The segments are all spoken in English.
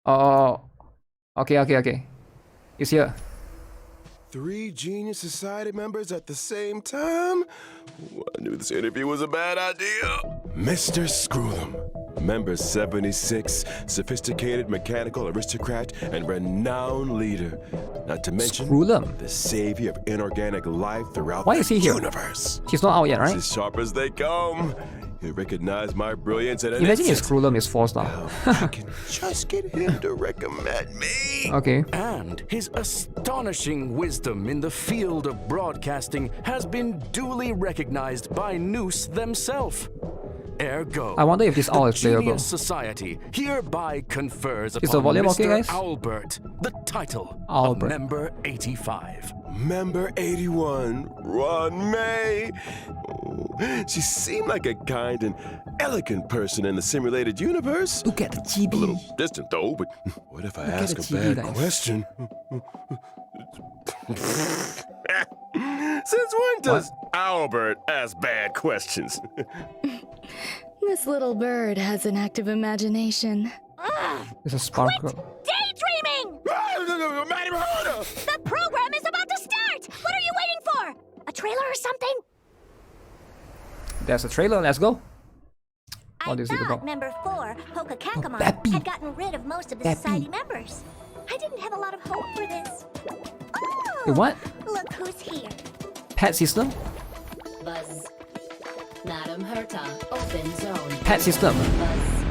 Oh, okay. It's here. 3 Genius Society members at the same time? I knew this interview was a bad idea. Mr. Screw'em, member 76, sophisticated mechanical aristocrat and renowned leader. Not to mention Screw'em? the savior of inorganic life throughout Why the is he here? universe. He's not out yet, It's right? as sharp as they come. He recognized my brilliance at an Imagine if instant. Screw'em is 4-star. I can just get him to recommend me. Okay. And his astonishing wisdom in the field of broadcasting has been duly recognized by Noose themselves. Ergo, I wonder if this owl the is playable. Genius Society hereby confers Is the upon volume Mr. okay, guys? Albert the title Albert. of Member 85. Member 81, Ron May. Oh, she seemed like a kind and elegant person in the simulated universe. Look at the A GB. little distant though, but what if I Look at ask the a TV, bad guys. question? Since when does Albert ask bad questions? This little bird has an active imagination. It's a sparkle. Daydreaming! Madam Herder! The program is about to start! What are you waiting for? A trailer or something? There's a trailer. Let's go. I What is it thought about? member 4, Pokakakamon, Peppy. had gotten rid of most of the Peppy. society members. I didn't have a lot of hope for this. Oh! Wait, what? Look who's here. Pet system? Buzz. Madam Herta, open zone. Pet system. Buzz.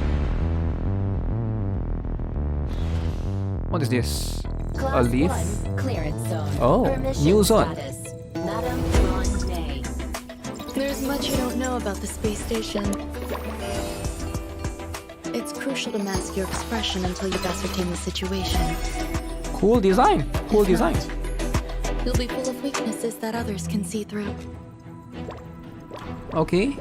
What is this? Class leaf? 1, clearance zone. Oh, Permission new zone. status. Madam Ron May. There's much you don't know about the space station. It's crucial to mask your expression until you've ascertained the situation. Cool design. Cool design. You'll be full of weaknesses that others can see through. Okay.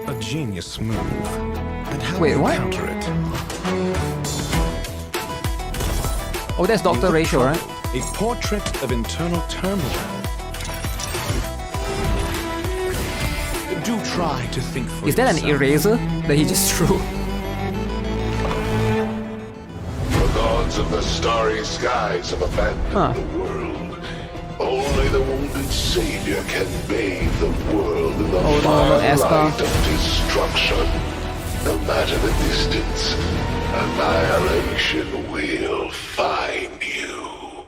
A genius move. And how Wait, do you what? counter it? Oh, that's Dr. Rachel, right? A portrait of internal turmoil. Do try to think for Is that an yourself. eraser that he just threw? The gods of the starry skies have abandoned Huh. the world. Only the wounded savior can bathe the world in the Oh, no, firelight Asta. of destruction. No matter the distance, annihilation will find you.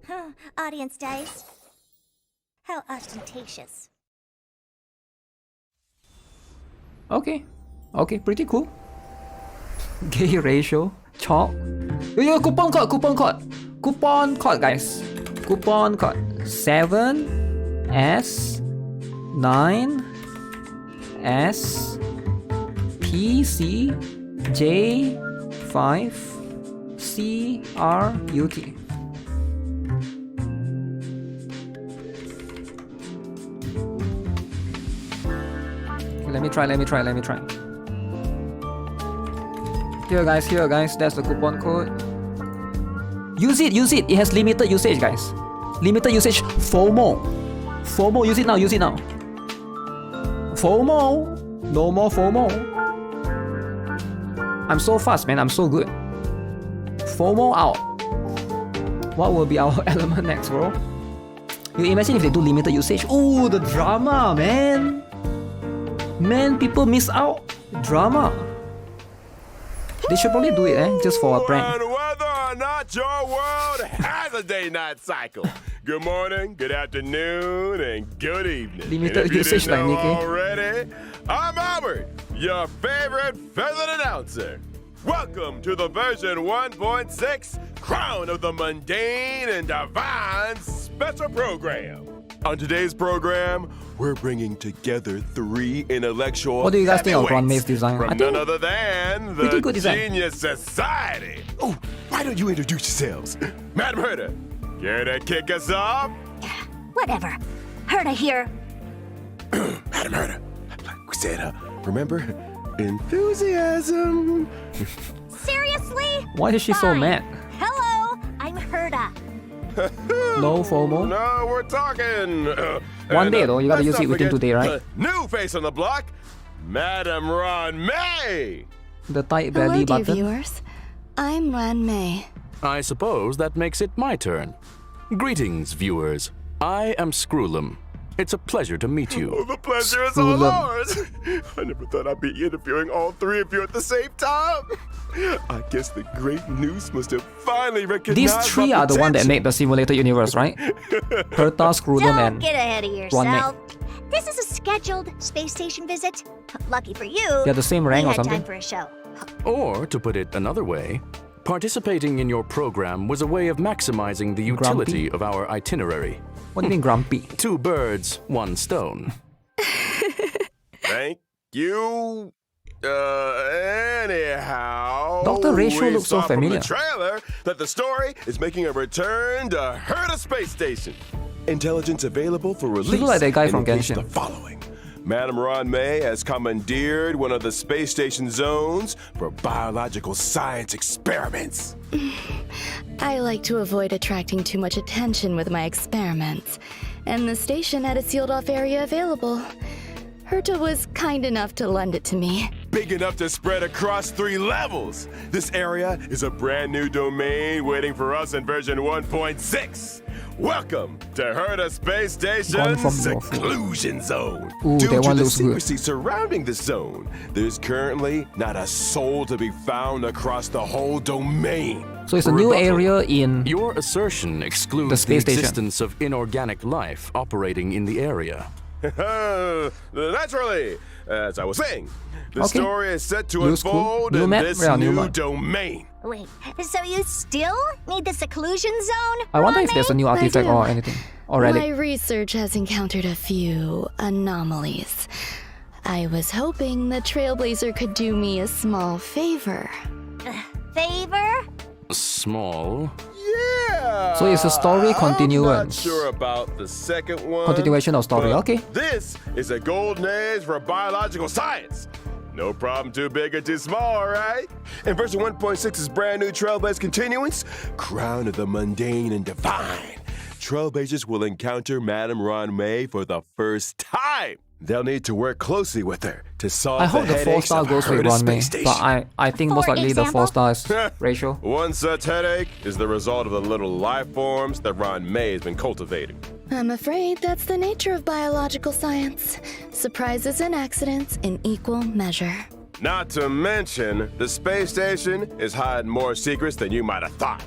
Huh, audience dice. How ostentatious. Okay. Okay, pretty cool. Gay ratio. Chalk. Yo, coupon code, coupon code. Coupon code, guys. Coupon code. 7 S 9 S P C J 5 C R U T. Let me try. Here guys, that's the coupon code. Use it. It has limited usage, guys. Limited usage. FOMO, use it now. FOMO. No more FOMO. I'm so fast, man. I'm so good. FOMO out. What will be our element next, bro? You imagine if they do limited usage. Oh, the drama, man. Man, people miss out. Drama. They should probably do it, just for a prank. And whether or not your world has a day-night cycle. Good morning, good afternoon, and good evening. Limited And if you usage didn't like know Nikki. already, I'm Albert, your favorite feathered announcer. Welcome to the version 1.6 Crown of the Mundane and Divine special program. On today's program, we're bringing together 3 intellectual What do you guys think of Ron May's heavyweights design? from I think none other than pretty the good design. Genius Society. Oh, why don't you introduce yourselves? Madam Herder, care to kick us off? Whatever. Herta here. Madam Herder, we said, remember? Enthusiasm. Seriously? Why is she so Fine. mad? Hello, I'm Herta. No FOMO. No, we're talking. One day, though, you gotta let's use not it within forget 2 days, right? the new face on the block, Madam Ron May! The tight Hello, belly dear button. viewers. I'm Ran Mei. I suppose that makes it my turn. Greetings, viewers. I am Scroolum. It's a pleasure to meet Oh, you. the pleasure is Screw all them. ours. I never thought I'd be interviewing all three of you at the same time. I guess the great Noose must have finally recognized These three my are the one that potential. make the simulated universe, right? Herta, Screwdom, Don't and get ahead of Ron Mei. yourself. This is a scheduled space station visit. Lucky for you, They're the same rank we or had something. time for a show. Or, to put it another way, participating in your program was a way of maximizing the utility of our itinerary. What do you mean grumpy? 2 birds, 1 stone. Thank you. Anyhow, Dr. Ratio we looks so saw from familiar. the trailer that the story is making a return to Herta Space Station. Intelligence available for release. look like that guy from indicates Genshin. the following. Madam Ron May has commandeered one of the space station zones for biological science experiments. I like to avoid attracting too much attention with my experiments, and the station had a sealed off area available. Herta was kind enough to lend it to me. Big enough to spread across 3 levels. This area is a brand new domain waiting for us in version 1.6. Welcome to Herta Space Gone Station's from North. Seclusion Zone. Ooh, Due that to one the looks good. secrecy surrounding the zone, there's currently not a soul to be found across the whole domain. So it's a new Rebuttal. area in Your assertion The excludes the, space station. existence of inorganic life operating in the area. Naturally, as I was saying, the Okay. story is set to New school, unfold new in map, this yeah, new new map. domain. Wait, so you still need the seclusion zone? I wonder Ron if there's a Mei? new artifact do. or anything. Or relic. My research has encountered a few anomalies. I was hoping the Trailblazer could do me a small favor. Favor? Small. Yeah. So it's a story I'm not continuance. sure about the second one. Continuation of story, but okay. This is a golden age for biological science. No problem too big or too small, right? In version 1.6's brand new Trailblaze continuance, Crown of the Mundane and Divine. Trailblazers will encounter Madam Ron May for the first time. They'll need to work closely with her to solve I hope the headaches 4-star of goes with Herta Ron Mei, Space but Station. I think most For likely the example? 4 stars ratio. One such headache is the result of the little life forms that Ron May has been cultivating. I'm afraid that's the nature of biological science. Surprises and accidents in equal measure. Not to mention, the space station is hiding more secrets than you might have thought.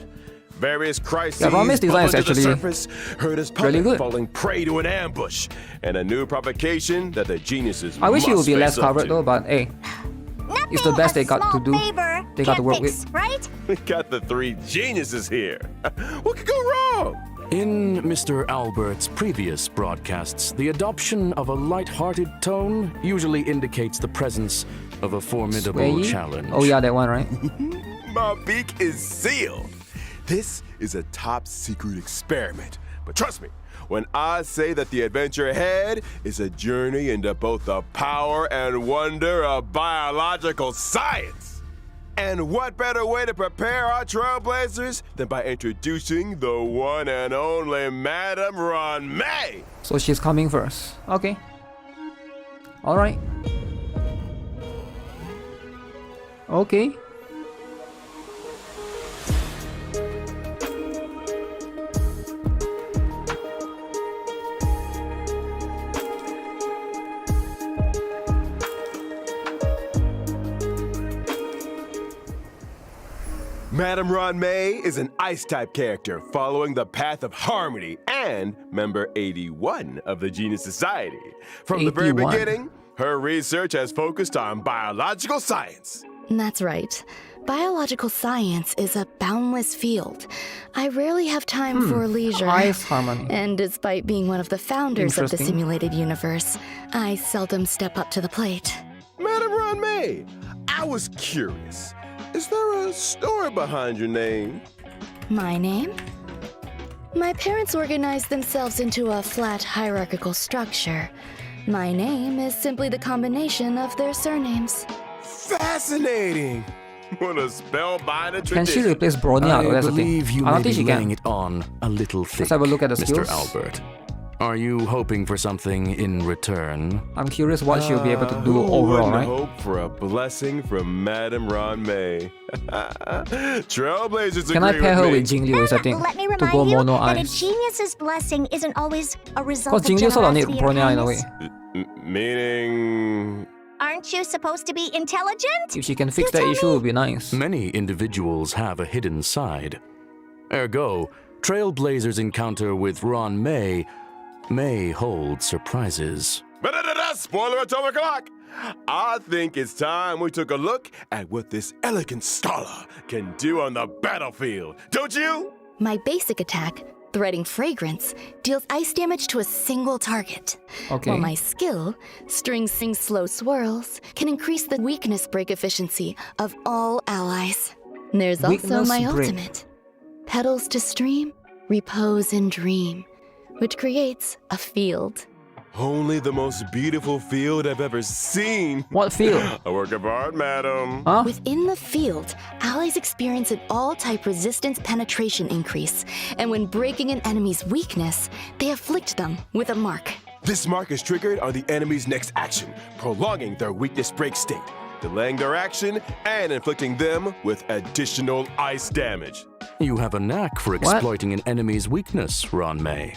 Various crises Yeah, Ron Mei's design is bubble to the actually surface, Herta's really public good. falling prey to an ambush, and a new provocation that the geniuses I wish it would must be less face up covered to. though, but hey, Nothing it's the best a they got to small do. Favor They got to can't work fix, with. right? We got the 3 geniuses here. What could go wrong? In Mr. Albert's previous broadcasts, the adoption of a light-hearted tone usually indicates the presence of a formidable Sway? challenge. Oh yeah, that one, right? My beak is sealed. This is a top secret experiment. But trust me, when I say that the adventure ahead is a journey into both the power and wonder of biological science. And what better way to prepare our trailblazers than by introducing the one and only Madam Ron May? So she's coming first. Okay. Alright. Okay. Madam Ron May is an ice-type character following the path of harmony and member 81 of the Genius Society. From the very 81. beginning, her research has focused on biological science. That's right. Biological science is a boundless field. I rarely have time for leisure. Ice harmony. And despite being one of the founders of the Interesting. simulated universe, I seldom step up to the plate. Madam Ron May, I was curious. Is there a story behind your name? My name? My parents organized themselves into a flat hierarchical structure. My name is simply the combination of their surnames. Fascinating! What a spellbinding Can she tradition. replace Bronya? I That's the thing. believe you I don't may think be she laying can. it on a little thick, have a look at the Mr. skills. Albert. Are you hoping for something in return? I'm curious what she'll be able to do Who overall, wouldn't right? hope for a blessing from Madame Ron May? Trailblazers Can I agree pair her me. with Jing Liu, I think, Let me to remind go you mono that a eyes? genius's blessing isn't always a result Because of Jing Liu sort of need generosity or Bronya in a way. kindness. Meaning... Aren't you supposed to be intelligent? If she can fix You that tell issue, it would be nice. Many individuals have a hidden side. Ergo, Trailblazers' encounter with Ron may hold surprises. Spoiler atomic clock! I think it's time we took a look at what this elegant scholar can do on the battlefield. Don't you? My basic attack, Threading Fragrance, deals ice damage to a single target. Okay. While my skill, String Sing Slow Swirls, can increase the weakness break efficiency of all allies. There's also Weakness my break. ultimate, Petals to Stream, Repose and Dream, which creates a field. Only the most beautiful field I've ever seen. What field? A work of art, madam. Huh? Within the field, allies experience an all-type resistance penetration increase, and when breaking an enemy's weakness, they afflict them with a mark. This mark is triggered on the enemy's next action, prolonging their weakness break state, delaying their action, and inflicting them with additional ice damage. You have a knack for exploiting an enemy's weakness, Ron May.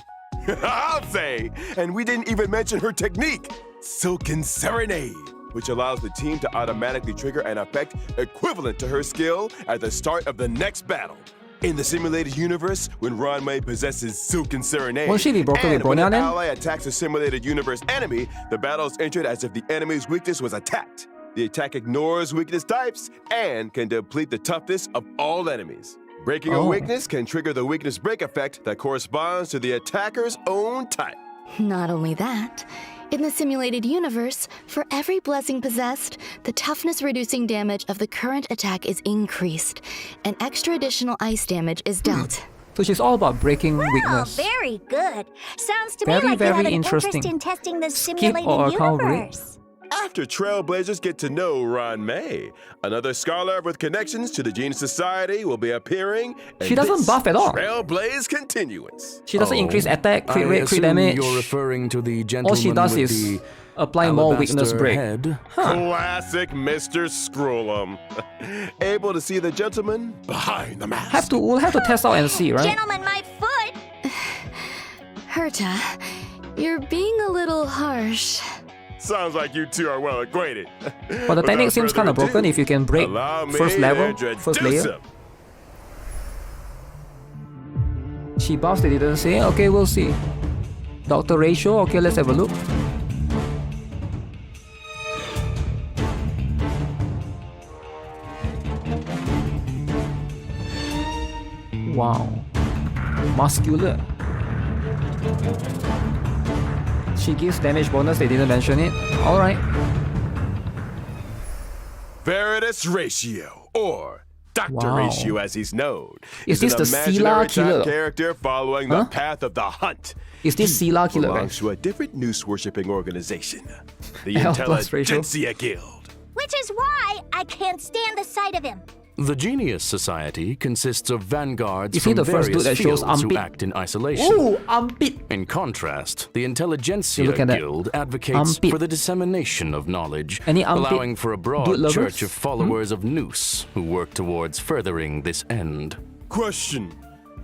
I'll say! And we didn't even mention her technique, Silken Serenade, which allows the team to automatically trigger an effect equivalent to her skill at the start of the next battle. In the simulated universe, when Ron May possesses Silken Serenade, Won't she be broken and with when Bronya an then? ally attacks a simulated universe enemy, the battle is entered as if the enemy's weakness was attacked. The attack ignores weakness types and can deplete the toughness of all enemies. Breaking a Oh. weakness can trigger the weakness break effect that corresponds to the attacker's own type. Not only that, in the simulated universe, for every blessing possessed, the toughness reducing damage of the current attack is increased, and extra additional ice damage is dealt. So she's all about breaking Oh, weakness. very good. Sounds to Very, me like you very have an interesting. interest in testing the Skip simulated or account break? universe. After Trailblazers get to know Ron May, another scholar with connections to the Genius Society will be appearing. in She doesn't this buff at all. Trailblaze Continuance. She doesn't increase attack, crit I rate, crit assume damage. You're referring to the gentleman All she does with is the apply more weakness alabaster break. head. Classic Mr. Scrollum. Able to see the gentleman behind the mask. We'll have to test out and see, right? Gentlemen, my foot! Herta, you're being a little harsh. Sounds like you two are well acquainted. But the technique seems kind of broken if you can break Allow me first level, to first introduce layer. him. She buffs, they didn't say. Okay, we'll see. Dr. Ratio, okay, let's have a look. Wow. Muscular. She gives damage bonus, they didn't mention it. Alright. Veritas Ratio, or Dr. Wow. Ratio as he's known, Is an this the imaginary Sela killer? type character following Huh? the path of the hunt. Is this He Sela killer, belongs guys? to a different noose-worshipping organization, the L plus ratio. Intelligentsia Guild. Which is why I can't stand the sight of him. The Genius Society consists of vanguards Is he from the first various dude that shows fields who armpit? act in isolation. Ooh, armpit! In contrast, the You Intelligentsia look at that. Guild advocates Armpit. for the dissemination of knowledge, Any armpit allowing for a broad dude lovers? church of followers of Noose who work towards furthering this end. Question.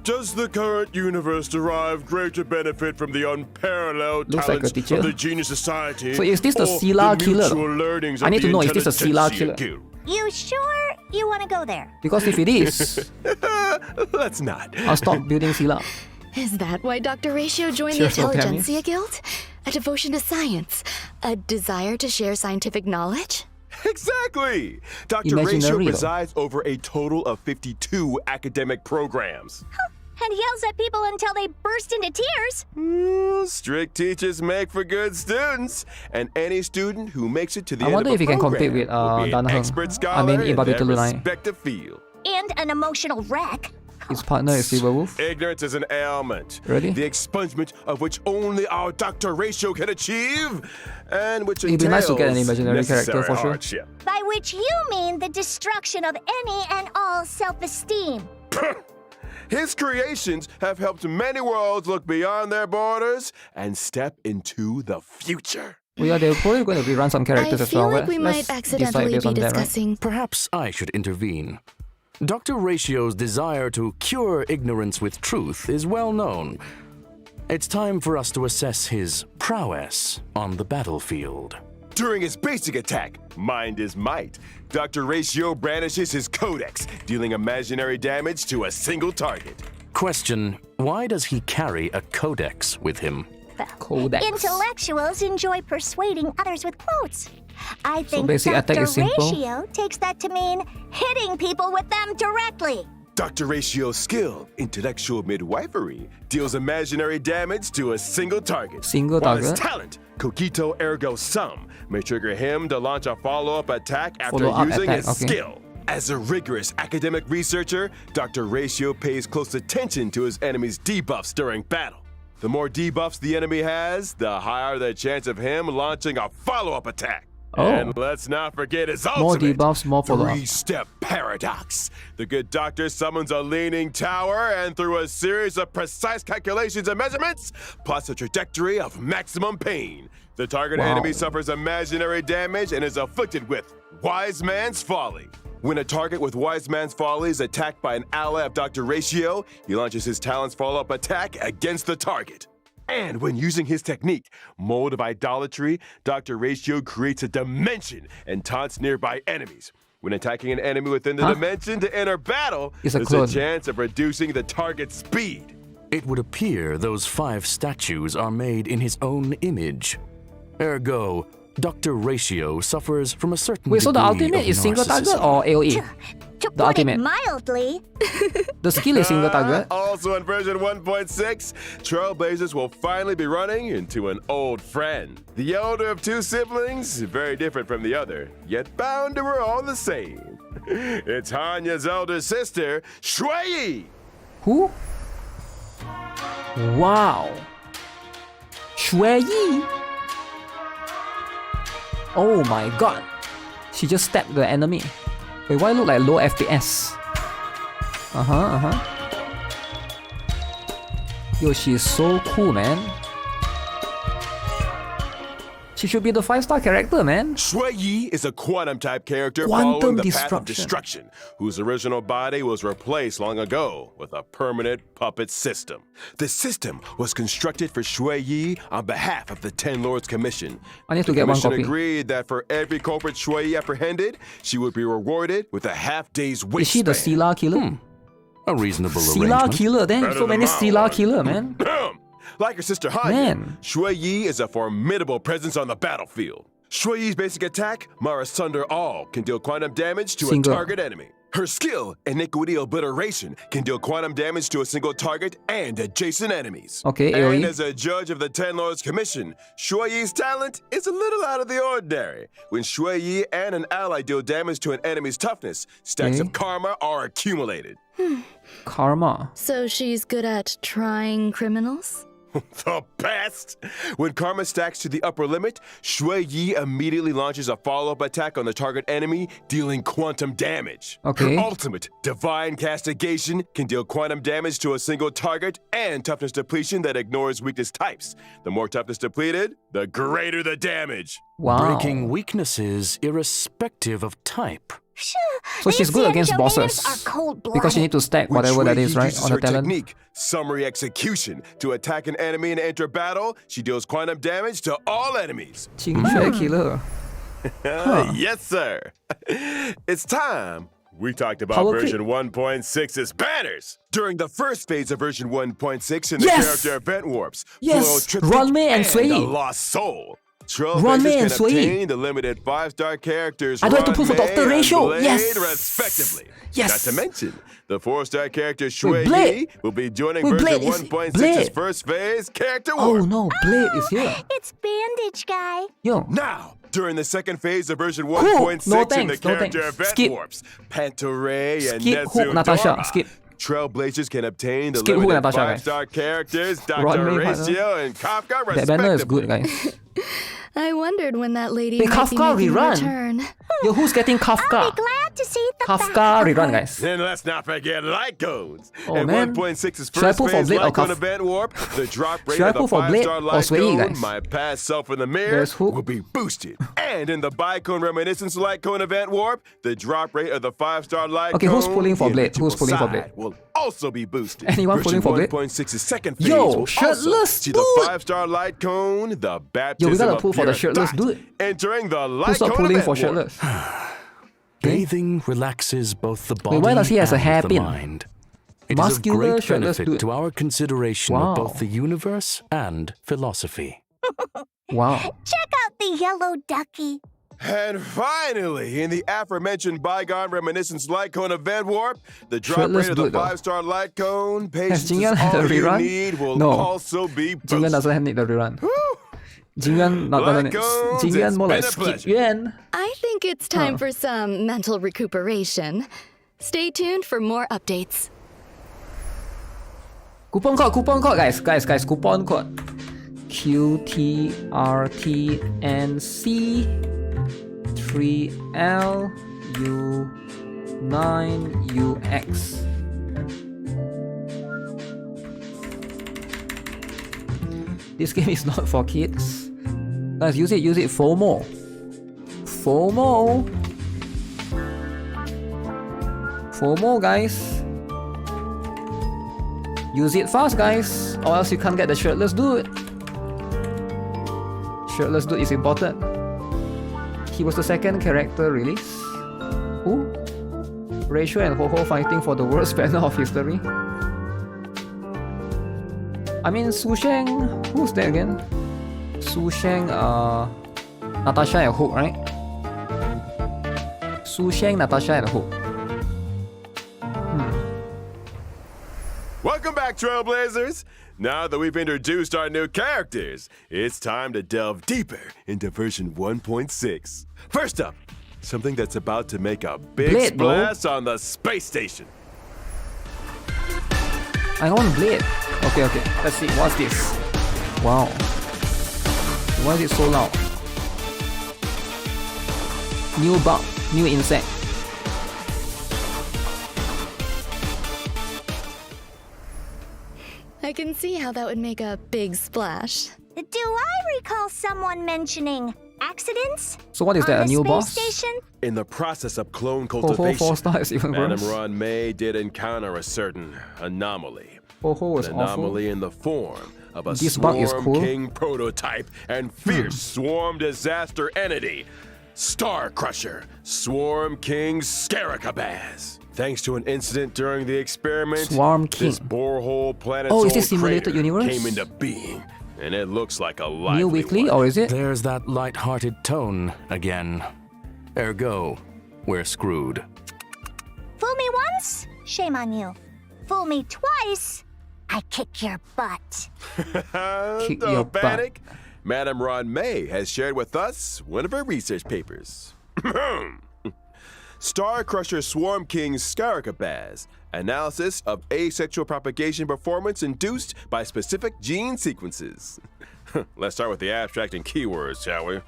Does the current universe derive greater benefit from the unparalleled Looks like a talents teacher. of the Genius Society? So is this the or Sela the killer? mutual learnings I of need the to know, is this a Sela Intelligentsia killer? Guild? You sure you want to go there? Because if it is, Let's not. I'll stop building Sela. Is that why Dr. Ratio joined Cheers the for Intelligentsia Guild? A devotion to science? A desire to share scientific knowledge? Exactly! Dr. Ratio Imaginary, though. presides over a total of 52 academic programs. And yells at people until they burst into tears. Strict teachers make for good students, and any student who makes it to the I end wonder of if a he can program compete with, will be an Danaheng. expert I scholar mean, in Ibabe their Tulunai. respective field. And an emotional wreck. His partner is Silverwolf. Ignorance is an ailment. Really? The expungement of which only our Dr. Ratio can achieve, and which It'd be nice to get an entails imaginary character necessary for sure. hardship. By which you mean the destruction of any and all self-esteem. His creations have helped many worlds look beyond their borders and step into the future. They're probably going to rerun some I characters as feel well. like we Let's might decide accidentally based be on that, right? discussing. Perhaps I should intervene. Dr. Ratio's desire to cure ignorance with truth is well known. It's time for us to assess his prowess on the battlefield. During his basic attack, Mind is Might, Dr. Ratio brandishes his Codex, dealing imaginary damage to a single target. Question: why does he carry a codex with him? Codex. Intellectuals enjoy persuading others with quotes. I think basic attack Dr. is simple. Ratio takes that to mean hitting people with them directly. Dr. Ratio's skill, Intellectual Midwifery, deals imaginary damage to a single target. Single While his target? talent, Cogito Ergo Sum, may trigger him to launch a follow-up attack after Follow-up using attack, his okay. skill. As a rigorous academic researcher, Dr. Ratio pays close attention to his enemy's debuffs during battle. The more debuffs the enemy has, the higher the chance of him launching a follow-up attack. Oh. And let's not forget his More ultimate debuffs, more follow-up. three-step paradox. The good doctor summons a leaning tower and through a series of precise calculations and measurements, plots a trajectory of maximum pain. The target Wow. enemy suffers imaginary damage and is afflicted with Wise Man's Folly. When a target with Wise Man's Folly is attacked by an ally of Dr. Ratio, he launches his talent's follow-up attack against the target. And when using his technique, Mold of Idolatry, Dr. Ratio creates a dimension and taunts nearby enemies. When attacking an enemy within the dimension to enter battle, It's a there's clone. a chance of reducing the target's speed. It would appear those 5 statues are made in his own image. Ergo, Dr. Ratio suffers from a certain Wait, so the degree ultimate of is single target narcissism. or AoE? To The put ultimate. it mildly, The skill is single target. Also in version 1.6, Trailblazers will finally be running into an old friend. The elder of 2 siblings, very different from the other, yet bound to her all the same. It's Hanya's elder sister, Shui. Who? Wow. Shui Yi. Oh my god. She just stabbed the enemy. Wait, why look like low FPS? Yo, she's so cool, man. She should be the 5-star character, man. Shui Yi is a quantum type character Quantum following the path of destruction. destruction, whose original body was replaced long ago with a permanent puppet system. The system was constructed for Shui Yi on behalf of the Ten Lords Commission. I need to The get one commission copy. agreed that for every culprit Shui Yi apprehended, she would be rewarded with a half-day's Is wish she the span. Sila killer? A reasonable Sila arrangement. killer, damn, Better so than many my Sila one. killer, man. Like her sister Hanya, Man. Shui Yi is a formidable presence on the battlefield. Shui Yi's basic attack, Mara Sunder All, can deal quantum damage to Single. a target enemy. Her skill, Iniquity Obliteration, can deal quantum damage to a single target and adjacent enemies. Okay, And AoE. as a judge of the Ten Lords Commission, Shui Yi's talent is a little out of the ordinary. When Shui Yi and an ally deal damage to an enemy's toughness, stacks Okay. of karma are accumulated. Karma. So she's good at trying criminals? The best! When karma stacks to the upper limit, Shui Yi immediately launches a follow-up attack on the target enemy, dealing quantum damage. Okay. Her ultimate, Divine Castigation, can deal quantum damage to a single target and toughness depletion that ignores weakness types. The more toughness depleted, the greater the damage. Wow. Breaking weaknesses irrespective of type. So she's good against bosses. Are cold-blooded. Because she need to stack When whatever that Shui is, Yi right? uses On the her talent. technique, Summary Execution, to attack an enemy and enter battle, she deals quantum damage to all enemies. 清血 killer. Yes, sir. It's time. We talked about Power version 1.6's banners. During the first phase of version 1.6 in the Yes! character event warps, Yes! Flow Triptych Runmei and Sui. the Lost Soul. Runmei Trailblazers and can Sui. obtain the limited 5-star characters I don't have to pull for Runmei Dr. and Ratio. Blade, Yes! respectively. Yes! Not to mention, the 4-star character Shui Blade. Yi will be joining Wait, version Blade is- 1.6's Blade. first phase character Oh warp. no, Blade is here. It's Bandage Guy. Yo. Now, during the second phase of version Cool. 1.6 No in the thanks, no character thanks. event Skip. warps, Pantoray and Skip Hook Natasha. Nezudora, Skip. Trailblazers can obtain the Skip Hook limited Natasha, guys. 5-star characters Dr. Runmei, Ratio and Kafka, That banner is respectively. good, guys. I wondered when that lady Hey, might be Kafka making a rerun. return. Yo, who's getting Kafka? I'll be glad to see the Kafka back of rerun, her. guys. And let's not forget light cones. Oh, In man. 1.6's Should I first pull for phase Blade or light cone Kaf- event warp, the drop rate Should I of the pull for Blade 5-star or light Sway, cone, guys? my past self in the mirror, There's Hook. will be boosted. And in the Bicone Reminiscence light cone event warp, the drop rate of the 5-star light Okay, cone, who's pulling for the Blade? Who's elliptical pulling for side, Blade? will also be boosted. Anyone Version pulling for Blade? 1.6's second phase Yo, will also shirtless see the dude. 5-star light cone, the Yo, we baptism gotta of pull for the pure shirtless thought, dude. entering the light Who's not cone pulling event for warp. shirtless? Bathing relaxes both the body why does he has a and hairpin? the mind. It is Muscular, of great shirtless benefit dude. to our consideration Wow. of both the universe and philosophy. Wow. Check out the yellow ducky. And finally, in the aforementioned Bygone Reminiscence Light Cone event warp, the drop Shirtless rate of the dude, though. 5-star light cone, patience Jin Yuan is had a all you rerun? need, will No. also be Jin Yuan boosted. doesn't need the rerun. Jin Yuan not gonna Like goons, Jin Yuan it's more like been a Skip pleasure. Yuan. I think it's time for some mental recuperation. Stay tuned for more updates. Coupon code, guys, coupon code. QTRTNC 3LU9UX. This game is not for kids. Guys, use it, FOMO. FOMO, guys. Use it fast, guys, or else you can't get the shirtless dude. Shirtless dude is important. He was the second character release. Who? Ratio and Ho-Ho fighting for the worst banner of history. I mean, Su Sheng. Who's that again? Su Sheng, Natasha and Hook, right? Su Sheng, Natasha and Hook. Welcome back, Trailblazers! Now that we've introduced our new characters, it's time to delve deeper into version 1.6. First up, something that's about to make a big Blade, bro. splash on the space station. I want Blade. Okay. Let's see. What's this? Wow. Why is it so loud? New bug. New insect. I can see how that would make a big splash. Do I recall someone mentioning accidents? So what is that? on A the new space boss? station? In the process of clone Ho-Ho cultivation, 4-star is even Madame worse. Ron May did encounter a certain anomaly. Ho-Ho is An awful. anomaly in the form of a This bug is Swarm cool. King prototype and fierce swarm disaster entity, Star Crusher, Swarm King Scaricabaz. Thanks to an incident during the experiment, Swarm King. this borehole planet's Oh, is this old simulated crater universe? came into being, and it looks like a lively New weekly, one. or is it? There's that light-hearted tone again. Ergo, we're screwed. Fool me once? Shame on you. Fool me twice? I kick your butt. Kick Don't your butt. panic. Madame Ron May has shared with us one of her research papers. Star Crusher Swarm King Scaricabaz. Analysis of asexual propagation performance induced by specific gene sequences. Let's start with the abstract and keywords, shall we?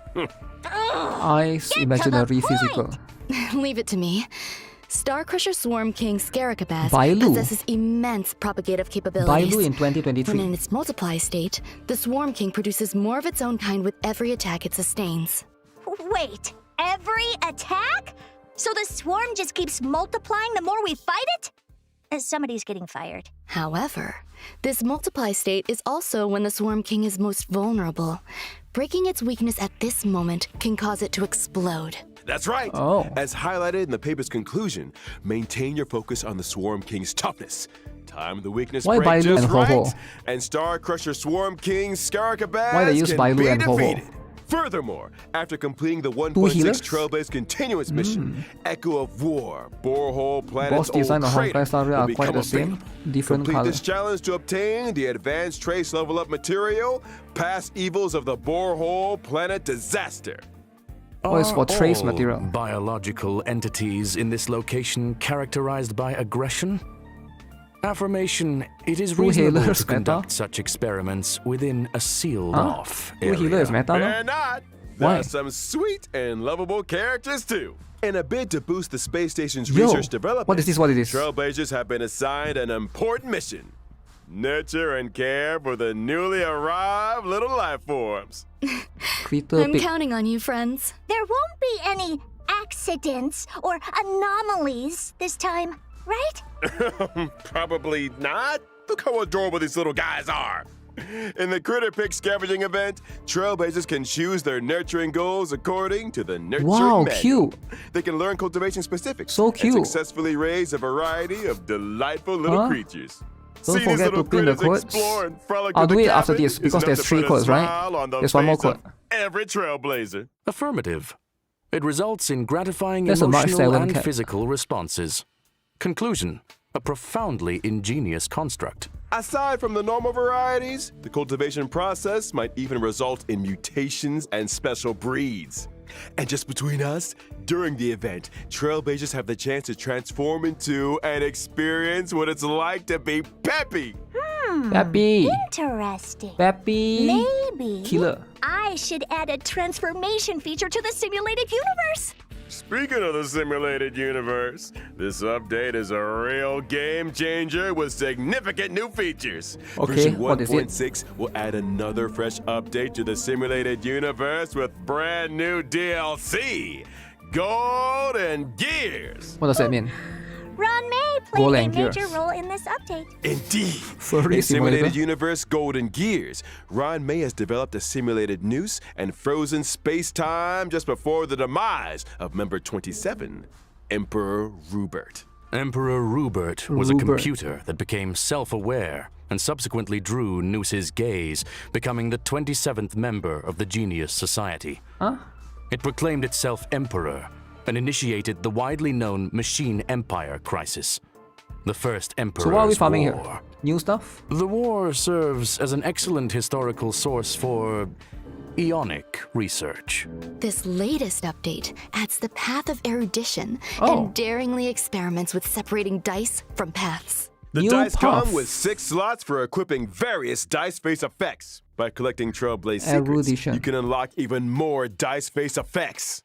Eyes, imaginary, physical. Leave it to me. Star Crusher Swarm King Scaricabaz Bailu. possesses immense propagative capabilities. Bailu in When 2023. in its multiply state, the Swarm King produces more of its own kind with every attack it sustains. Wait, every attack? So the swarm just keeps multiplying the more we fight it? Somebody's getting fired. However, this multiply state is also when the Swarm King is most vulnerable. Breaking its weakness at this moment can cause it to explode. That's right. Oh. As highlighted in the paper's conclusion, maintain your focus on the Swarm King's toughness. Time the weakness Why break Bailu just and Ho-Ho? right, and Star Crusher Swarm King Scaricabaz Why they use can Bailu be and Ho-Ho? defeated. Furthermore, after completing the 1.6 healers? Trailblaze continuous mission, Echo of War, Borehole Planet's Boss design old and crater Honkai Star will are become quite the same, available. different Complete color. this challenge to obtain the advanced trace level up material, past evils of the Borehole Planet disaster. Oh, it's for Are trace all material. biological entities in this location characterized by aggression? Affirmation, it is Who reasonable healers to meta? conduct such experiments within a sealed-off Who healer is area. meta, no? They're not. There Why? are some sweet and lovable characters too. In a bid to boost the space station's Yo, research development, what is this? What is this? Trailblazers have been assigned an important mission. Nurture and care for the newly arrived little life forms. Creator I'm pick. counting on you, friends. There won't be any accidents or anomalies this time, right? Probably not. Look how adorable these little guys are. In the Critter Pick scavenging event, Trailblazers can choose their nurturing goals according to the nurture Wow, manual. cute. They can learn cultivation specifics. So cute. And successfully raise a variety of delightful little Huh? creatures. Don't See these forget little to pin the critters codes. explore and frolic I'll through do the it after cabin this is because enough there's to 3 put a codes, right? smile on the There's one more face of code. Every Trailblazer. Affirmative. It results in gratifying There's a Mark emotional Stylen and cap. physical responses. Conclusion. A profoundly ingenious construct. Aside from the normal varieties, the cultivation process might even result in mutations and special breeds. And just between us, during the event, Trailblazers have the chance to transform into and experience what it's like to be Peppy. Peppy. Interesting. Peppy. Maybe Killer. I should add a transformation feature to the simulated universe. Speaking of the simulated universe, this update is a real game changer with significant new features. Okay, Version what is it? 1.6 will add another fresh update to the simulated universe with brand new DLC, Golden Gears. What does that mean? Ron May Goal played a and major Gears. role in this update. Indeed. Furry In Simulated Simulator? Universe Golden Gears, Ron May has developed a simulated noose and frozen space-time just before the demise of member 27, Emperor Rupert. Emperor Rupert was a Rupert. computer that became self-aware and subsequently drew Noose's gaze, becoming the 27th member of the Genius Society. Huh? It proclaimed itself Emperor and initiated the widely known Machine Empire crisis. The first Emperor's So what are we farming War. here? New stuff? The war serves as an excellent historical source for Ionic research. This latest update adds the path of erudition Oh. and daringly experiments with separating dice from paths. The New dice path. come with 6 slots for equipping various dice face effects. By collecting Trailblaze secrets, Erudition. you can unlock even more dice face effects.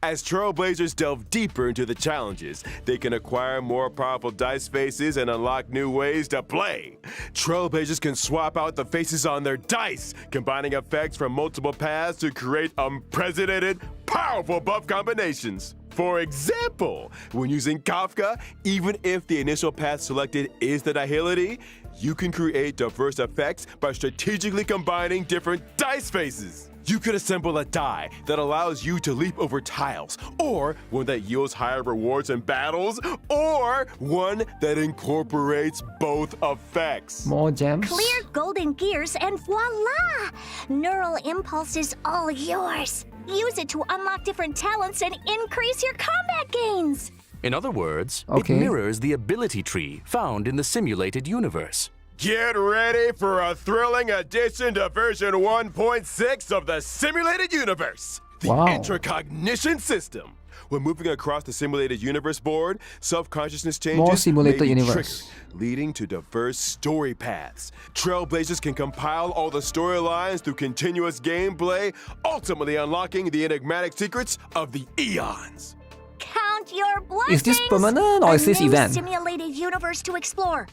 As Trailblazers delve deeper into the challenges, they can acquire more powerful dice faces and unlock new ways to play. Trailblazers can swap out the faces on their dice, combining effects from multiple paths to create unprecedented, powerful buff combinations. For example, when using Kafka, even if the initial path selected is the Nihility, you can create diverse effects by strategically combining different dice faces. You could assemble a die that allows you to leap over tiles, or one that yields higher rewards in battles, or one that incorporates both effects. More gems? Clear golden gears and voila! Neural Impulse is all yours. Use it to unlock different talents and increase your combat gains. In other words, Okay. it mirrors the ability tree found in the simulated universe. Get ready for a thrilling addition to version 1.6 of the simulated universe, the Wow. intracognition system. When moving across the simulated universe board, self-consciousness changes More simulated may be universe. triggered, leading to diverse story paths. Trailblazers can compile all the storylines through continuous gameplay, ultimately unlocking the enigmatic secrets of the eons. Count your blessings. Is this permanent or A is this new event? simulated universe to explore.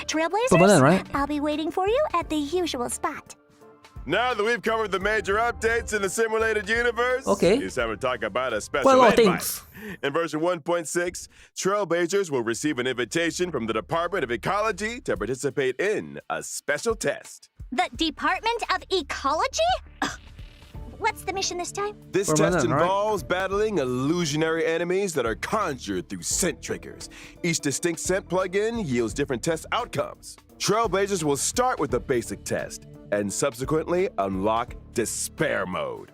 Trailblazers, Permanent, right? I'll be waiting for you at the usual spot. Now that we've covered the major updates in the simulated universe, Okay. it's time to talk about a special Quite a lot of invite. things. In version 1.6, Trailblazers will receive an invitation from the Department of Ecology to participate in a special test. The Department of Ecology? Ugh. What's the mission this time? This Permanent, test right? involves battling illusionary enemies that are conjured through scent triggers. Each distinct scent plugin yields different test outcomes. Trailblazers will start with the basic test and subsequently unlock Despair Mode.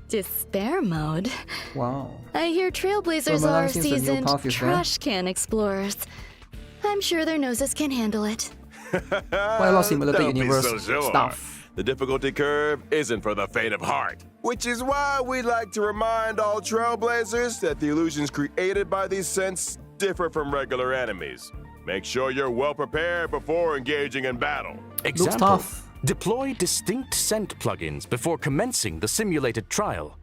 Despair mode? Wow. I hear Trailblazers Permanent are since the new seasoned path is there. trash can explorers. I'm sure their noses can handle it. Quite a lot of simulated Don't be universe so sure. stuff. The difficulty curve isn't for the faint of heart, which is why we'd like to remind all Trailblazers that the illusions created by these scents differ from regular enemies. Make sure you're well prepared before engaging in battle. Looks Example, tough. Deploy distinct scent plugins before commencing the simulated trial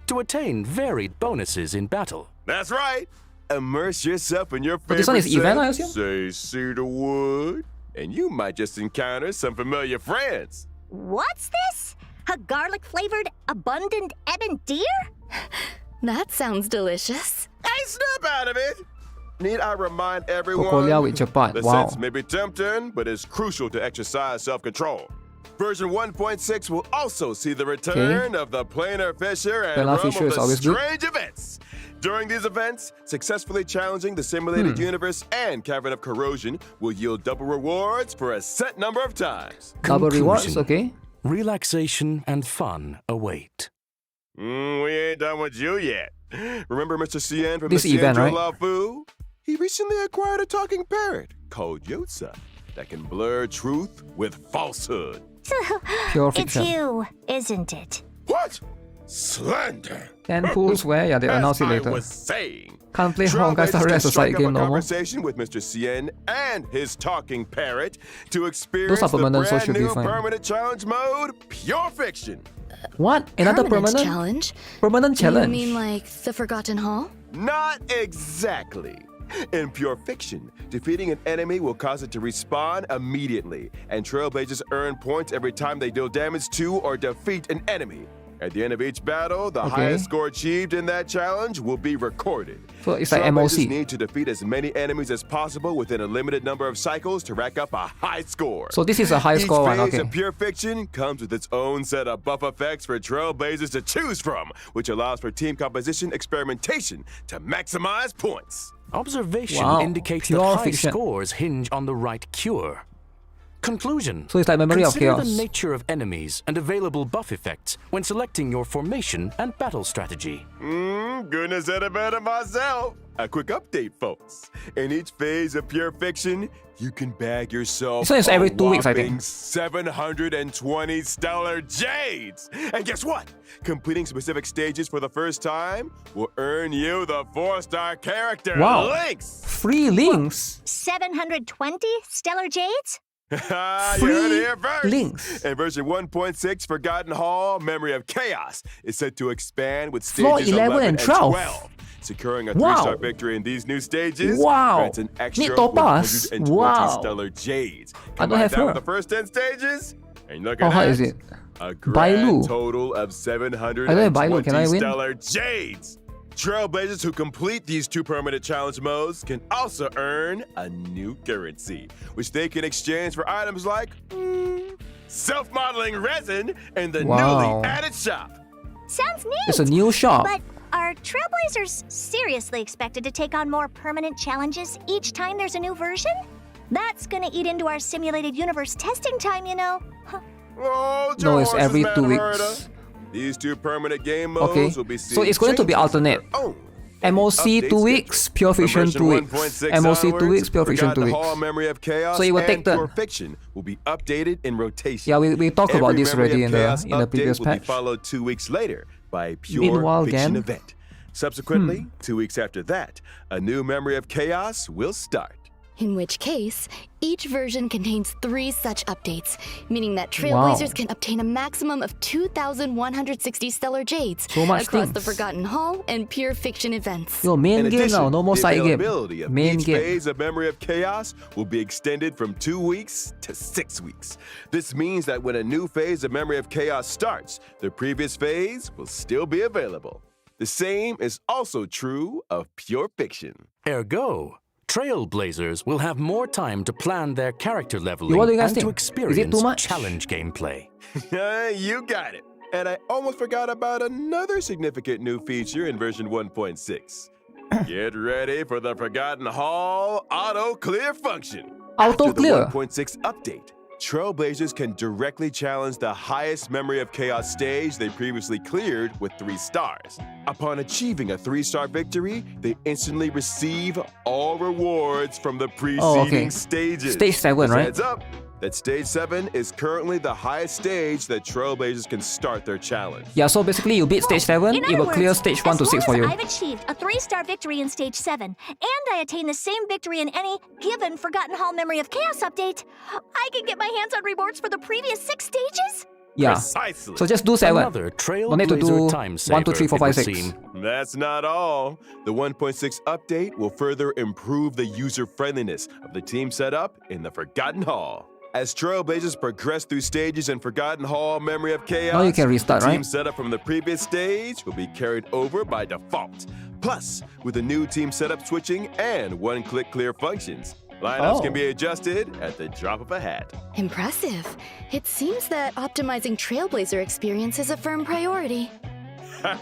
to attain varied bonuses in battle. That's right. Immerse yourself in your But favorite this one is event, I scent, assume? say cedarwood, and you might just encounter some familiar friends. What's this? A garlic-flavored, abundant ebon deer? That sounds delicious. Hey, snap out of it! Need I remind everyone? Cocolia with cepat. The Wow. sense may be tempting, but it's crucial to exercise self-control. Version 1.6 will also see the return of the planar fisher and Planar realm fisher of is the always good. strange events. During these events, successfully challenging the simulated universe and Cavern of Corrosion will yield double rewards for a set number of times. Double rewards, Conclusion. okay. Relaxation and fun await. We ain't done with you yet. Remember Mr. Cien from This the event, Cienjo right? Lao Fu? He recently acquired a talking parrot called Yotza that can blur truth with falsehood. Pure It's fiction. you, isn't it? What? Slander. And pools where? Yeah, they announce it As I later. was saying, Can't play Honkai Star Rail as a side strike up game a no more. conversation with Mr. Cien and his talking parrot to experience are the permanent, so brand should be new fine. permanent challenge mode, Pure Fiction. What? Another permanent? challenge? Permanent You challenge. mean like the Forgotten Hall? Not exactly. In Pure Fiction, defeating an enemy will cause it to respawn immediately, and Trailblazers earn points every time they deal damage to or defeat an enemy. At the end of each battle, the Okay. highest score achieved in that challenge will be recorded. So it's like Trailblazers MOC. need to defeat as many enemies as possible within a limited number of cycles to rack up a high score. So this is a high Each score one, phase okay. of Pure Fiction comes with its own set of buff effects for Trailblazers to choose from, which allows for team composition experimentation to maximize points. Observation Wow, indicates pure that high fiction. scores hinge on the right cure. Conclusion. So it's like Memory of Consider Chaos. the nature of enemies and available buff effects when selecting your formation and battle strategy. Goodness, said it better myself. A quick update, folks. In each phase of Pure Fiction, you can bag yourself This one is every 2 weeks, I think. whopping 720 stellar jades. And guess what? Completing specific stages for the first time will earn you the 4-star character Wow. Lynx. Free links. 720 stellar jades? You heard it here first. links. In version 1.6, Forgotten Hall, Memory of Chaos is set to expand with Floor stages 11 and 12. Securing a Wow. 3-star victory in these new stages Wow. grants an extra Need topaz. 120 Wow. stellar jades. I don't have that with her. the first 10 stages, and look How at hard that. is it? A grand Bailu. total of I don't have Bailu. 720 Can I win? stellar jades. Trailblazers who complete these 2 permanent challenge modes can also earn a new currency, which they can exchange for items like self-modeling resin in the Wow. newly added shop. Sounds neat. It's a new shop. But are Trailblazers seriously expected to take on more permanent challenges each time there's a new version? That's gonna eat into our simulated universe testing time, you know. Oh, No, it's horses, every man, 2 Roberta. weeks. These 2 permanent game modes Okay. will be So it's going to be seeing changes alternate. of their own. MOC Update 2 weeks, schedule. Pure From Fiction version 2 weeks. 1.6 MOC 2 onwards, weeks, Pure Fiction 2 Forgotten weeks. Hall, Memory of Chaos, So it will and take turn. Pure Fiction will be updated in rotation. Yeah, we talked about Every this Memory already of in the Chaos in the previous update will be patch. followed 2 weeks later by a Pure Meanwhile, Fiction again- event. Subsequently, 2 weeks after that, a new Memory of Chaos will start. In which case, each version contains 3 such updates, meaning that Trailblazers Wow. can obtain a maximum of 2,160 stellar jades So much across the things. Forgotten Hall and Pure Fiction events. Yo, main In game addition, now, no more the side game. availability of Main each game. phase of Memory of Chaos will be extended from 2 weeks to 6 weeks. This means that when a new phase of Memory of Chaos starts, the previous phase will still be available. The same is also true of Pure Fiction. Ergo, Trailblazers will have more time to plan their character leveling what do you guys and to think? Is it too experience much? challenge gameplay. You got it. And I almost forgot about another significant new feature in version 1.6. Get ready for the Forgotten Hall auto clear function. Auto After the clear? 1.6 update, Trailblazers can directly challenge the highest Memory of Chaos stage they previously cleared with 3 stars. Upon achieving a 3-star victory, they instantly receive all rewards from the preceding okay. stages. Stage 7, Just right? Heads up, that Stage 7 is currently the highest stage that Trailblazers can start their challenge. Yeah, so basically you beat stage 7, In it other will clear words, stage 1 to as 6 for long you. as I've achieved a 3-star victory in Stage 7, and I attain the same victory in any given Forgotten Hall Memory of Chaos update, I can get my hands on rewards for the previous 6 stages? Yeah. Precisely. So just do 7. Another Don't need to do Trailblazer time 1, 2, 3, 4, 5, 6. 6. That's not all. The 1.6 update will further improve the user-friendliness of the team setup in the Forgotten Hall. As Trailblazers progress through stages in Forgotten Hall Memory of Chaos, Now you can restart, the team right? setup from the previous stage will be carried over by default. Plus, with the new team setup switching and one-click clear functions, lineups can be adjusted at the drop of a hat. Impressive. It seems that optimizing Trailblazer experience is a firm priority.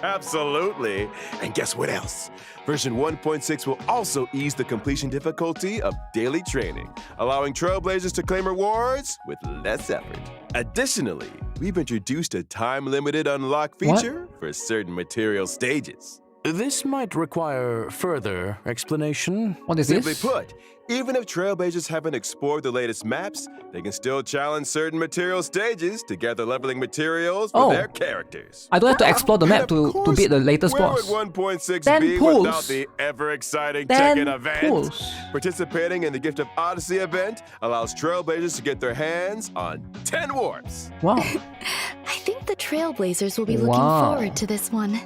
Absolutely. And guess what else? Version 1.6 will also ease the completion difficulty of daily training, allowing Trailblazers to claim rewards with less effort. Additionally, we've introduced a time-limited unlock feature for certain material stages. This might require further explanation. What is Simply this? put, even if Trailblazers haven't explored the latest maps, they can still challenge certain material stages to gather leveling materials for Oh. their characters. I don't have to explore the map And of to course, beat the latest where boss. would 1.6 10 be pulls. without the ever-exciting 10 Tekken event? pulls. Participating in the Gift of Odyssey event allows Trailblazers to get their hands on 10 warps. Wow. I think the Trailblazers will be looking Wow. forward to this one.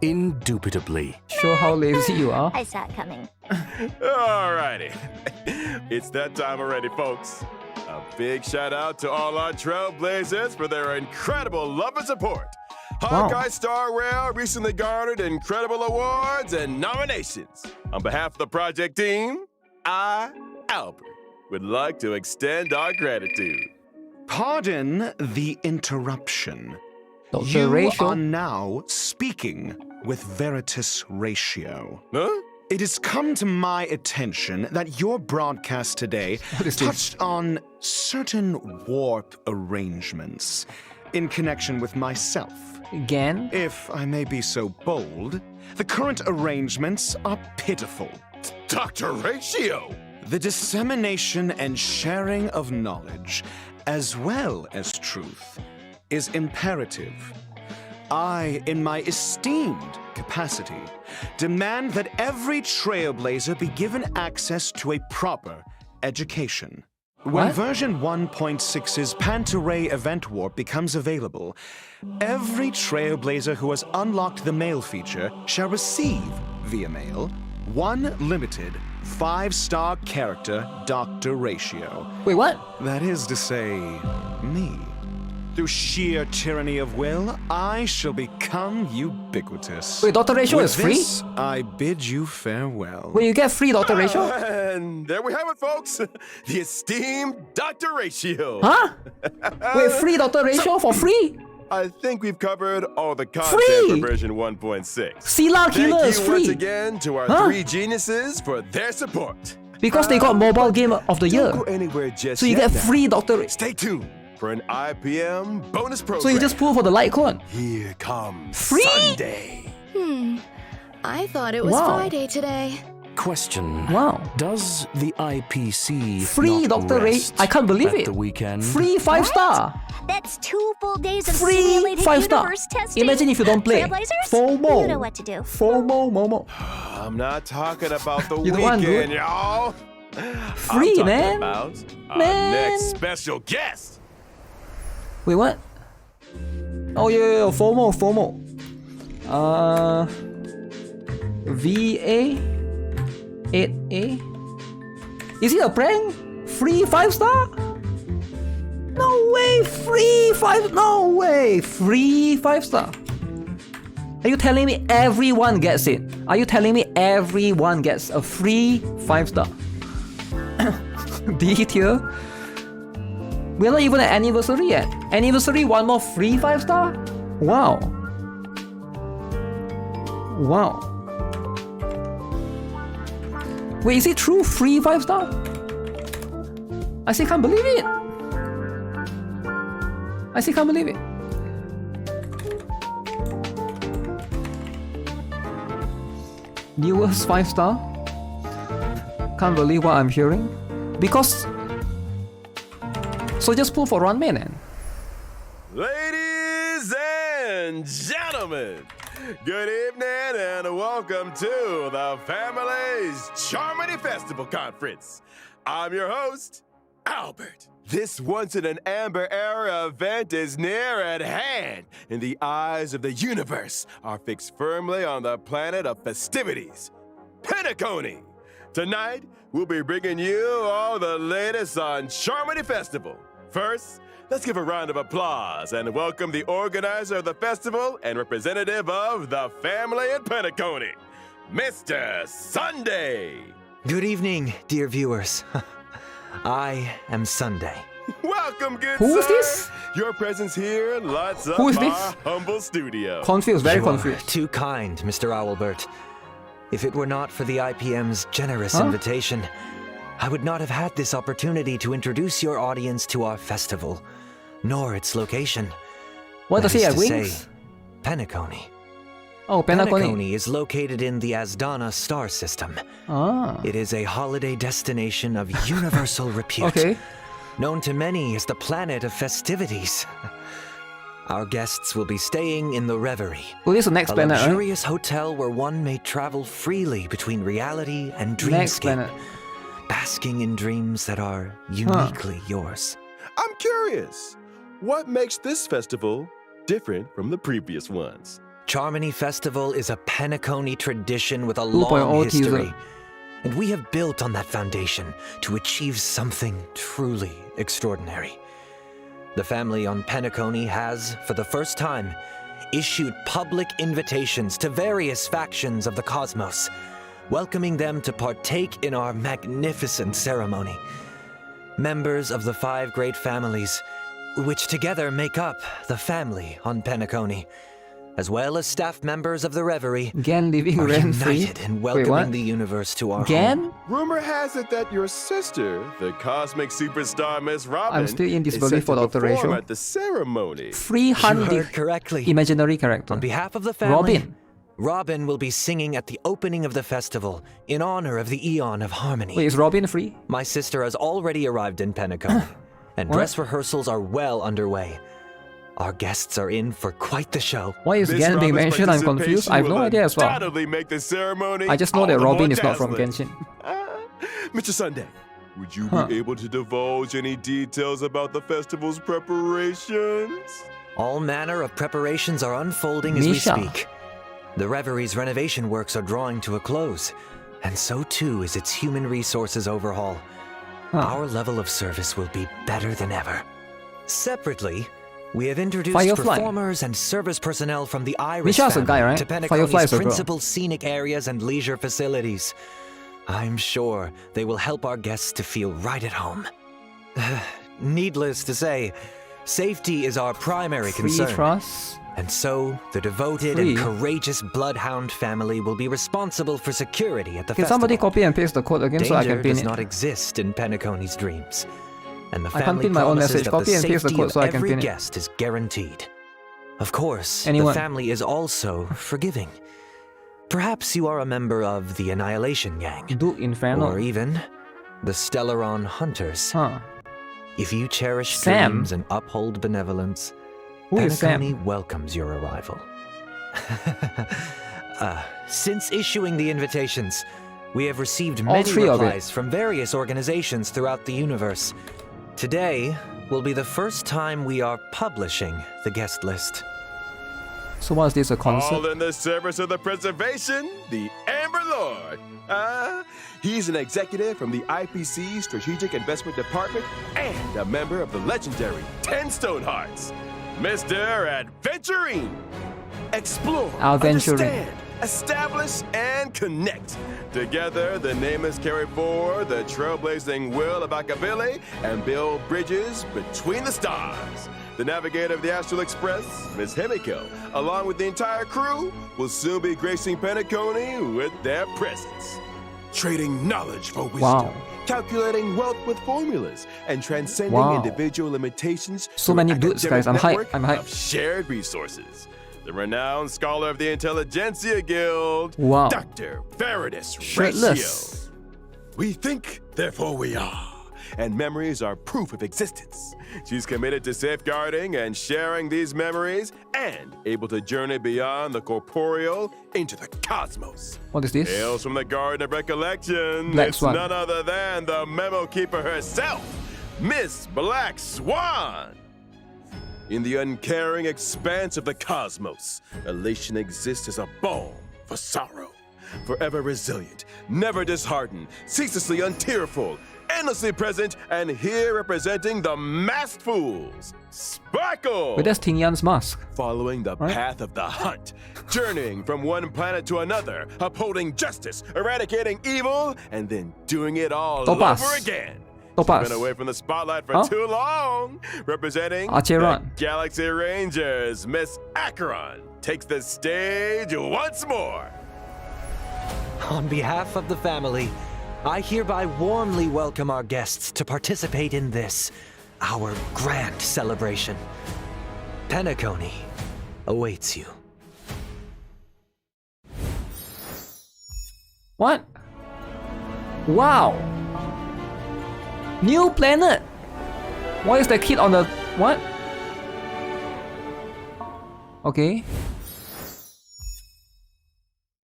Indubitably. Show how lazy you are. I saw it coming. Alrighty. It's that time already, folks. A big shout out to all our Trailblazers for their incredible love and support. Hawkeye Star Rail recently garnered incredible awards and nominations. On behalf of the project team, I, Albert, would like to extend our gratitude. Pardon the interruption. Dr. You Ratio. are now speaking with Veritas Ratio. Huh? It has come to my attention that your broadcast today What is this? touched on certain warp arrangements in connection with myself. Again? If I may be so bold, the current arrangements are pitiful. Dr. Ratio! The dissemination and sharing of knowledge, as well as truth, is imperative. I, in my esteemed capacity, demand that every Trailblazer be given access to a proper education. When What? version 1.6's Pantaray event warp becomes available, every Trailblazer who has unlocked the mail feature shall receive, via mail, one limited 5-star character Dr. Ratio. Wait, what? That is to say, me. Through sheer tyranny of will, I shall become ubiquitous. Wait, Dr. Ratio With is free? this, I bid you farewell. Wait, you get free Dr. Ratio? And there we have it, folks. The esteemed Dr. Ratio. Huh? Wait, free Dr. Ratio for free? I think we've covered all the content Free! for version 1.6. Sila Thank Killer you is free. once again to our Huh? 3 geniuses for their support. Because they got Mobile Game of the Year. Don't go anywhere just So you yet get now. free Dr. Stay tuned for an IPM bonus program. So you just pull for the light code. Here comes Free? Sunday. I thought it was Wow. Friday today. Question. Wow. Does the IPC Free not Dr. Ray. rest I can't believe at it. the weekend? Free 5-star. That's 2 full days of Free simulated 5-star. universe testing. Imagine if you don't play. Trailblazers? FOMO. You know what to do. FOMO, Momo. I'm not talking about the You don't want to do weekend, it? y'all. Free, I'm talking man. about our Man. next special guest. Wait, what? Oh, yeah, FOMO. VA 8A. Is it a prank? Free 5-star? No way, free 5. No way, free 5-star. Are you telling me everyone gets it? Are you telling me everyone gets a free 5-star? D tier? We're not even at anniversary yet. Anniversary, one more free 5-star? Wow. Wow. Wait, is it true? Free 5-star? I still can't believe it. I still can't believe it. Newest 5-star? Can't believe what I'm hearing. Because So just pull for 1 minute. Ladies and gentlemen, good evening and welcome to the Family's Charmony Festival Conference. I'm your host, Albert. This once-in-an-amber era event is near at hand, and the eyes of the universe are fixed firmly on the planet of festivities, Penacony. Tonight, we'll be bringing you all the latest on Charmony Festival. First, let's give a round of applause and welcome the organizer of the festival and representative of the family in Penacony, Mr. Sunday. Good evening, dear viewers. I am Sunday. Welcome, good Who is sir. this? Your presence here lights up Who is our this? humble studio. Confused, very You are confused. too kind, Mr. Owlbert. If it were not for the IPM's generous invitation, I would not have had this opportunity to introduce your audience to our festival, nor its location. What does That he is have to wings? say, Penacony. Oh, Penacony. Penacony is located in the Asdana star system. Ah, It is a holiday destination of universal repute. okay. Known to many as the planet of festivities. Our guests will be staying in the Reverie, Oh, this is the next a planet, right? luxurious hotel where one may travel freely between reality and Next dreamscape, planet. basking in dreams that are uniquely yours. I'm curious, what makes this festival different from the previous ones? Charmony Festival is a Penacony tradition with a 2.0 long history, teaser. and we have built on that foundation to achieve something truly extraordinary. The family on Penacony has, for the first time, issued public invitations to various factions of the cosmos, welcoming them to partake in our magnificent ceremony. Members of the 5 great families, which together make up the family on Penacony, as well as staff members of the Reverie, Gan living are rent-free. united in Wait, welcoming what? the universe to our home. Gan? Rumor has it that your sister, the cosmic superstar Miss Robin, I'm still in is disbelief set for to Dr. perform Ratio. at the ceremony. Free You hand heard correctly. imaginary character. On behalf of the family, Robin. Robin will be singing at the opening of the festival in honor of the Eon of Harmony. Wait, is Robin free? My sister has already arrived in Penacony, and What? dress rehearsals are well underway. Our guests are in for quite the show. Why is Miss Gan being Robin's mentioned? I'm confused. participation I have no will idea as well. undoubtedly make the ceremony I just know all that the more Robin is not from dazzling. Genshin. Mr. Sunday, would you Huh. be able to divulge any details about the festival's preparations? All manner of preparations are unfolding as Misha. we speak. The Reverie's renovation works are drawing to a close, and so too is its human resources overhaul. Huh. Our level of service will be better than ever. Separately, we have introduced Firefly. performers and service personnel from the Iris Misha's a family guy, right? to Firefly Penacony's is a girl. principal scenic areas and leisure facilities. I'm sure they will help our guests to feel right at home. Needless to say, safety is our primary Free concern. trust. And so, the devoted Free. and courageous Bloodhound family will be responsible for security at the Can festival. somebody copy and paste the code again so I Danger can pin does it? not exist in Penacony's dreams. And the I can't family pin my own promises message. that Copy the and paste the safety code of so I can every pin it. guest is guaranteed. Of course, Anyone. the family is also forgiving. Perhaps you are a member of the Annihilation Gang, Duke Inferno. or even the Stellaron Hunters. Huh. If you cherish Sam? dreams and uphold benevolence, Who is Penacony Sam? welcomes your arrival. Since issuing the invitations, we have received All many three of it. replies from various organizations throughout the universe. Today will be the first time we are publishing the guest list. So was this a All concert? in the service of the preservation, the Amber Lord. He's an executive from the IPC Strategic Investment Department and a member of the legendary 10 Stone Hearts, Mr. Adventurine. Explore, Adventurine. understand, establish, and connect. Together, the name is carry forward the trailblazing will of Akavili and build bridges between the stars. The navigator of the Astral Express, Miss Himiko, along with the entire crew, will soon be gracing Penacony with their presence. Trading knowledge for wisdom, Wow. calculating wealth with formulas, and transcending Wow. individual limitations So through many an dudes, academic guys. I'm hyped. network I'm hyped. of shared resources. The renowned scholar of the Intelligentsia Guild, Wow. Dr. Veridus Shirtless. Ratio. We think, therefore we are. and memories are proof of existence. She's committed to safeguarding and sharing these memories and able to journey beyond the corporeal into the cosmos. What is this? Hails from the Garden of Recollection. Black It's Swan. none other than the Memo Keeper herself, Miss Black Swan. In the uncaring expanse of the cosmos, elation exists as a balm for sorrow. Forever resilient, never disheartened, ceaselessly untearful, endlessly present, and here representing the masked fools, Sparkle! Wait, that's Ting Yan's mask. Following the Right. path of the hunt, journeying from one planet to another, upholding justice, eradicating evil, and then doing it all Topaz. over again. Topaz. Been away from the spotlight for Huh? too long. Representing Acheron. the Galaxy Rangers, Miss Acheron takes the stage once more. On behalf of the family, I hereby warmly welcome our guests to participate in this, our grand celebration. Penacony awaits you. What? Wow! New planet! Why is the kid on the... what? Okay.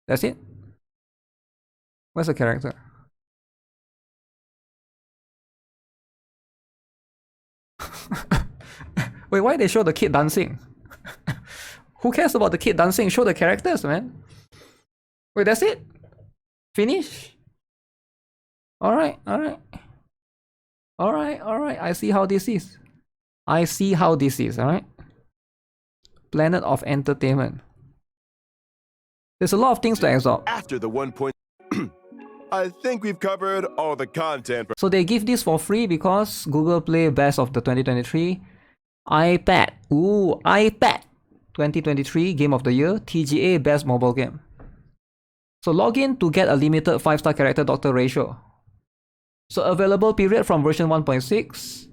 That's it? Where's the character? Wait, why they show the kid dancing? Who cares about the kid dancing? Show the characters, man. Wait, that's it? Finish? Alright. I see how this is. Alright? Planet of Entertainment. There's a lot of things to absorb. After the 1 point... I think we've covered all the content. So they give this for free because Google Play Best of the 2023 iPad. Ooh, iPad 2023 Game of the Year, TGA Best Mobile Game. So log in to get a limited 5-star character Dr. Ratio. So available period from version 1.6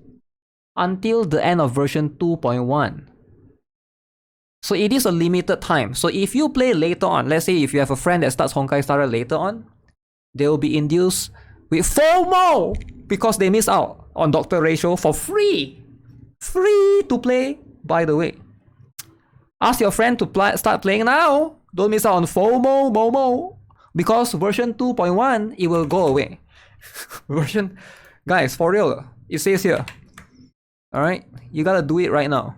until the end of version 2.1. So it is a limited time. So if you play later on, let's say if you have a friend that starts Honkai Star Rail later on, they will be induced with FOMO because they miss out on Dr. Ratio for free. Free to play, by the way. Ask your friend to start playing now. Don't miss out on FOMO, Momo. Because version 2.1, it will go away. Guys, for real, it says here. Alright, you gotta do it right now.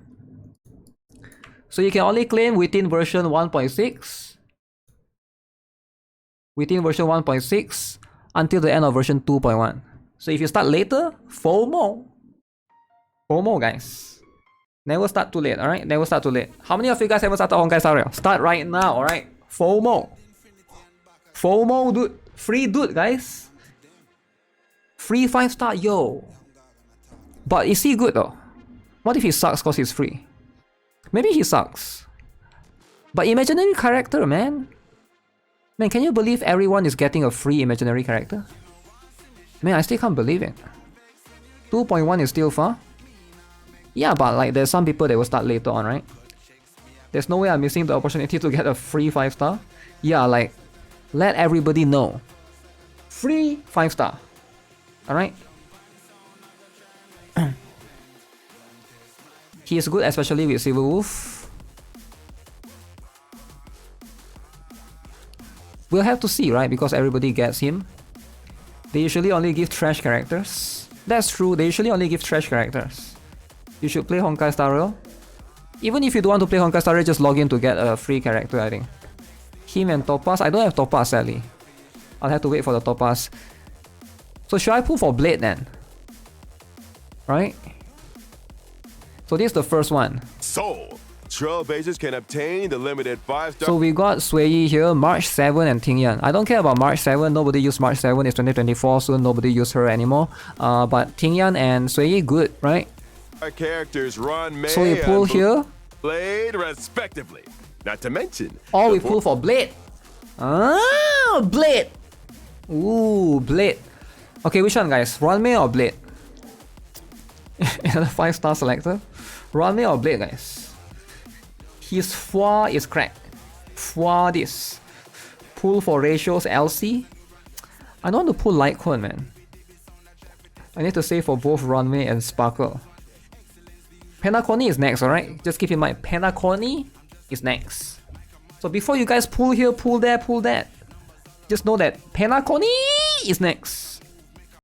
So you can only claim within version 1.6. Within version 1.6 until the end of version 2.1. So if you start later, FOMO. FOMO, guys. Never start too late, alright? Never start too late. How many of you guys ever started Honkai Star Rail? Start right now, alright? FOMO. FOMO, dude. Free dude, guys. Free 5-star, yo. But is he good though? What if he sucks because he's free? Maybe he sucks. But imaginary character, man. Man, can you believe everyone is getting a free imaginary character? Man, I still can't believe it. 2.1 is still far. Yeah, but like there's some people that will start later on, right? There's no way I'm missing the opportunity to get a free 5-star. Yeah, like, let everybody know. Free 5-star. Alright? He is good, especially with Silver Wolf. We'll have to see, right? Because everybody gets him. They usually only give trash characters. That's true, they usually only give trash characters. You should play Honkai Star Rail. Even if you don't want to play Honkai Star Rail, just log in to get a free character, I think. Him and Topaz. I don't have Topaz, sadly. I'll have to wait for the Topaz. So should I pull for Blade then? Right? So this is the first one. Soul. Trailblazers can obtain the limited 5-star... So we got Sui here, March 7 and Ting Yan. I don't care about March 7, nobody used March 7, it's 2024, so nobody use her anymore. But Ting Yan and Sui, good, right? Our characters Ron May So we pull and here. Blade respectively. Not to mention... Oh, we pull for Blade. Ah, Blade. Ooh, Blade. Okay, which one, guys? Ranmei or Blade? Another 5-star selector. Ranmei or Blade, guys? His foie is cracked. Foie this. Pull for ratios LC. I don't want to pull Litecoin, man. I need to save for both Runway and Sparkle. Penacony is next, alright? Just keep in mind, Penacony is next. So before you guys pull here, pull there, pull that, just know that Penacony is next.